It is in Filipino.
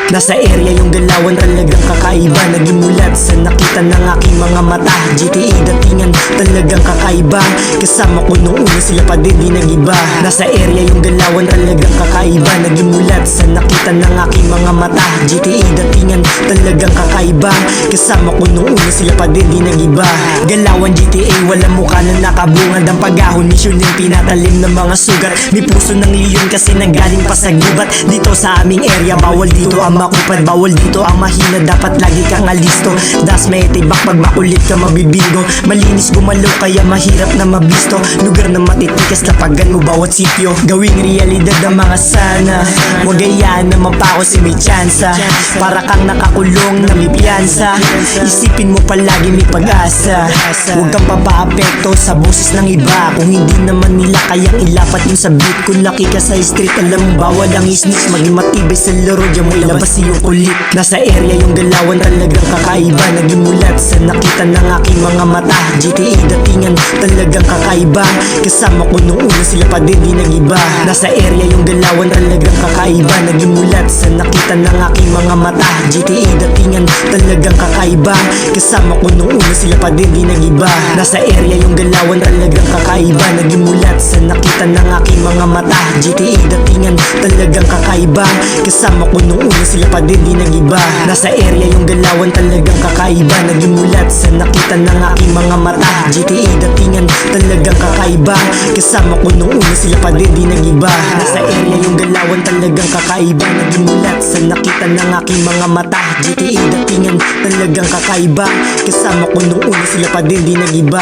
Nasa area yung galawan talagang kakaiba. Naging mulat sa nakita ng aking mga mata. GTA datingan talagang kakaiba. Kasama ko nung una sila pa din di nagiba. Nasa area yung galawan talagang kakaiba. Naging mulat sa nakita ng aking mga mata. GTA datingan talagang kakaiba. Kasama ko nung una sila pa din di nagiba. Galawan GTA walang mukha na nakabungad. Ang pag-ahon misyon yung pinatalim ng mga sugat. May puso ng leon kasi nanggaling pa sa gubat. Dito sa aming area bawal dito ang makupad. Bawal dito ang mahina, dapat lagi kang alisto. Das may tibak pag makulit ka mabibigo. Malinis gumalaw kaya mahirap na mabisto. Lugar na matitikas lapagan mo bawat sityo. Gawing realidad ang mga sana. Huwag gayaan naman pa ako si may tsansa. Para kang nakakulong na may piyansa. Isipin mo palagi may pag-asa. Huwag kang papaapekto sa boses ng iba. Kung hindi naman nila kayang ilapat yung sa beat. Kung laki ka sa street alam mo bawal ang isnis. Maging matibay sa laro diyan mo ilabas iyong kulit. Nasa area yung galawan talagang kakaiba. Naging mulat sa nakita ng aking mga mata. GTA datingan talagang kakaiba. Kasama ko nung una sila pa din di nagiba. Nasa area yung galawan talagang kakaiba. Naging mulat sa nakita ng aking mga mata. GTA datingan talagang kakaiba. Kasama ko nung una sila pa din di nagiba. Nasa area yung galawan talagang kakaiba. Naging mulat sa nakita ng aking mga mata. GTA datingan talagang kakaiba. Kasama ko nung una sila pa din di nagiba. Nasa area yung galawan talagang kakaiba. Naging mulat sa nakita ng aking mga mata. GTA datingan talagang kakaiba. Kasama ko nung una sila pa din di nagiba. Nasa area yung galawan talagang kakaiba. Naging mulat sa nakita ng aking mga mata. GTA datingan talagang kakaiba. Kasama ko nung una sila pa din di nagiba.